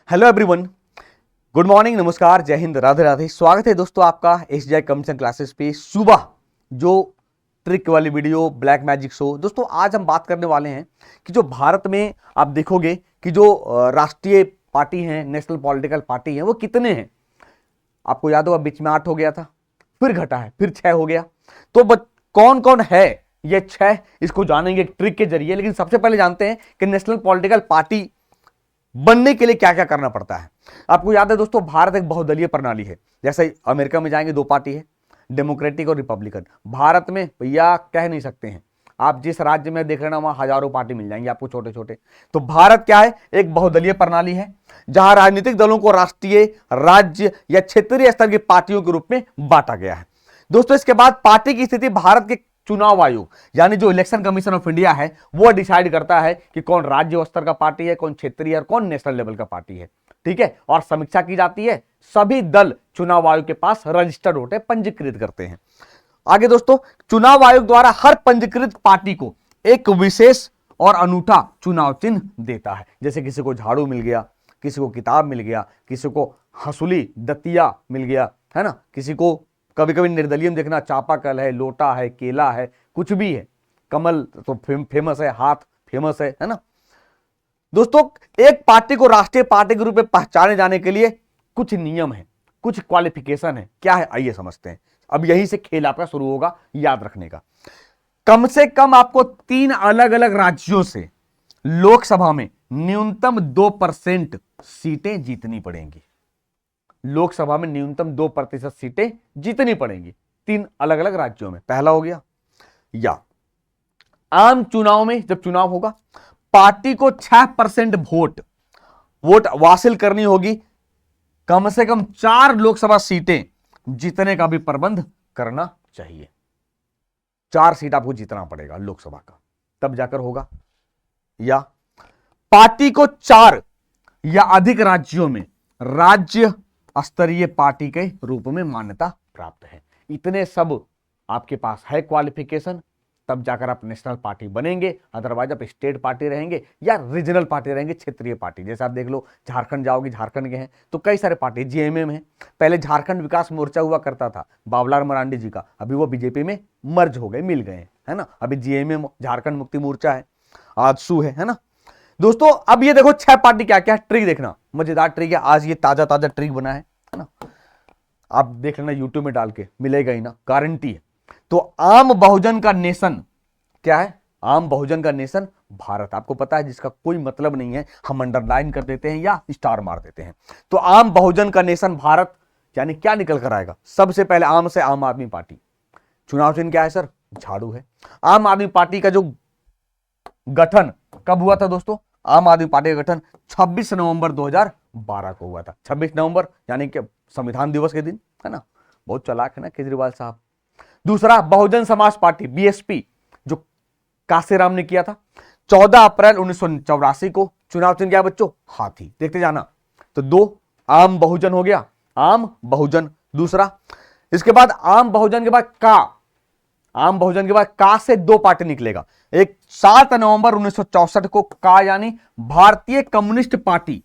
Hello everyone, good morning, नमस्कार, जय हिंद, राधे राधे। स्वागत है दोस्तों आपका एसजीआई कम्युनिकेशन क्लासेस पे सुबह जो ट्रिक वाली वीडियो ब्लैक मैजिक शो। दोस्तों आज हम बात करने वाले हैं कि जो भारत में आप देखोगे कि जो राष्ट्रीय पार्टी हैं, नेशनल पॉलिटिकल पार्टी हैं, वो कितने हैं। आपको याद होगा बीच में 8 हो गया था, फिर घटा है, फिर 6 हो गया। तो कौन कौन है ये 6, इसको जानेंगे एक ट्रिक के जरिए। लेकिन सबसे पहले जानते हैं कि नेशनल पॉलिटिकल पार्टी बनने के लिए क्या क्या करना पड़ता है। आपको याद है दोस्तों, भारत एक बहुदलीय प्रणाली है। जैसे अमेरिका में जाएंगे 2 पार्टी है, डेमोक्रेटिक और रिपब्लिकन। भारत में भैया कह नहीं सकते हैं, आप जिस राज्य में देख रहे ना वहां हजारों पार्टी मिल जाएंगे आपको, छोटे छोटे। तो भारत क्या है, एक बहुदलीय प्रणाली है जहां राजनीतिक दलों को राष्ट्रीय, राज्य या क्षेत्रीय स्तर की पार्टियों के रूप में बांटा गया है। दोस्तों इसके बाद पार्टी की स्थिति भारत के चुनाव आयोग यानी जो इलेक्शन कमीशन ऑफ इंडिया है वो डिसाइड करता है कि कौन राज्य स्तर का पार्टी है, कौन क्षेत्रीय और कौन नेशनल लेवल का पार्टी है। ठीक है, और समीक्षा की जाती है। सभी दल चुनाव आयोग के पास रजिस्टर्ड होते हैं, पंजीकृत करते हैं। आगे दोस्तों, चुनाव आयोग द्वारा हर पंजीकृत पार्टी को एक विशेष और अनूठा चुनाव चिन्ह देता है। जैसे किसी को झाड़ू मिल गया, किसी को किताब मिल गया, किसी को हंसुली दतिया मिल गया, है ना। किसी को कभी कभी निर्दलीय देखना, चापाकल है, लोटा है, केला है, कुछ भी है। कमल तो फेमस है, हाथ फेमस है ना। दोस्तों एक पार्टी को राष्ट्रीय पार्टी के रूप में पहचाने जाने के लिए कुछ नियम है, कुछ क्वालिफिकेशन है। क्या है आइए समझते हैं। अब यहीं से खेल आपका शुरू होगा याद रखने का। कम से कम आपको 3 अलग अलग राज्यों से लोकसभा में न्यूनतम 2% सीटें जीतनी पड़ेंगी। लोकसभा में न्यूनतम 2% सीटें जीतनी पड़ेंगी 3 अलग अलग राज्यों में। पहला हो गया। या आम चुनाव में जब चुनाव होगा, पार्टी को 6% वोट हासिल करनी होगी। कम से कम 4 लोकसभा सीटें जीतने का भी प्रबंध करना चाहिए। 4 सीट आपको जीतना पड़ेगा लोकसभा का, तब जाकर होगा। या पार्टी को 4 या अधिक राज्यों में राज्य स्तरीय पार्टी के रूप में मान्यता प्राप्त है। इतने सब आपके पास है क्वालिफिकेशन, तब जाकर आप नेशनल पार्टी बनेंगे। अदरवाइज आप स्टेट पार्टी रहेंगे या रीजनल पार्टी रहेंगे, क्षेत्रीय पार्टी। जैसे आप देख लो, झारखंड जाओगे, झारखंड के हैं तो कई सारे पार्टी, जेएमएम है। पहले झारखंड विकास मोर्चा हुआ करता था बाबूलाल मरांडी जी का, अभी वो बीजेपी में मर्ज हो गए, मिल गए, है ना। अभी जेएमएम झारखंड मुक्ति मोर्चा है, आजसू है ना। दोस्तों अब ये देखो 6 पार्टी क्या क्या, ट्रिक देखना, मजेदार ट्रिक है। आज ये ताजा ताजा ट्रिक बना है ना। आप देख लेना यूट्यूब में डाल के, मिलेगा ही ना, गारंटी है। तो आम बहुजन का नेशन क्या है? आम बहुजन का नेशन भारत। आपको पता है जिसका कोई मतलब नहीं है हम अंडरलाइन कर देते हैं या स्टार मार देते हैं। तो आम बहुजन का नेशन भारत यानी क्या निकल कर आएगा? सबसे पहले आम से आम आदमी पार्टी। चुनाव चिन्ह क्या है सर? झाड़ू है। आम आदमी पार्टी का जो गठन कब हुआ था दोस्तों? आम आदमी पार्टी का गठन 26 नवंबर 2012 को हुआ था। 26 नवंबर यानी कि संविधान दिवस के दिन, है ना। बहुत चालाक है ना केजरीवाल साहब। दूसरा बहुजन समाज पार्टी बीएसपी, जो कांसेराम ने किया था 14 अप्रैल 1984 को। चुनाव चिन्ह क्या बच्चों? हाथी। देखते जाना। तो 2 आम बहुजन हो गया, आम बहुजन। दूसरा इसके बाद आम बहुजन के बाद का, आम बहुजन के बाद का से 2 पार्टी निकलेगा। एक 7 नवंबर 1964 को का यानी भारतीय कम्युनिस्ट पार्टी,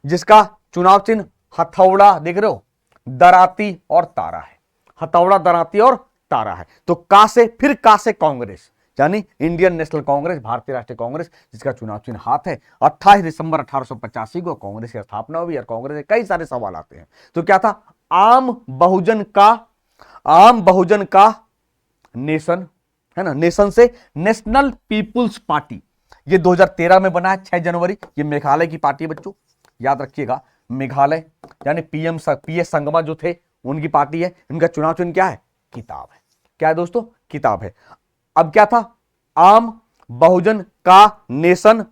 जिसका चुनाव चिन्ह हथौड़ा, देख रहे हो, दराती और तारा है। हथौड़ा, दराती और तारा है। तो का से, फिर का से कांग्रेस यानी इंडियन नेशनल कांग्रेस, भारतीय राष्ट्रीय कांग्रेस, जिसका चुनाव चिन्ह हाथ है। 28 दिसंबर 1885 को कांग्रेस की स्थापना हुई और कांग्रेस के कई सारे सवाल आते हैं। तो क्या था? आम बहुजन का नेशन, है ना। नेशन से नेशनल पीपुल्स पार्टी, ये 2013 में बना है 6 जनवरी। ये मेघालय की पार्टी है बच्चों, याद रखिएगा। मेघालय यानी पीएस संगमा जो थे उनकी पार्टी है। इनका चुनाव चिन्ह क्या है? किताब है। क्या है दोस्तों? किताब है। अब क्या था? आम बहुजन का नेशन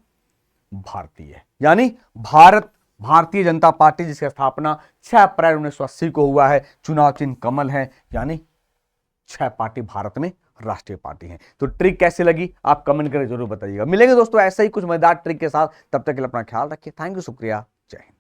भारतीय यानी भारतीय जनता पार्टी, जिसकी स्थापना 6 अप्रैल 1980 को हुआ है। चुनाव चिन्ह कमल है, यानी 6 पार्टी भारत में राष्ट्रीय पार्टी है। तो ट्रिक कैसी लगी आप कमेंट करके जरूर बताइएगा। मिलेंगे दोस्तों ऐसा ही कुछ मजेदार ट्रिक के साथ, तब तक के लिए अपना ख्याल रखिए। थैंक यू, शुक्रिया, जय हिंद।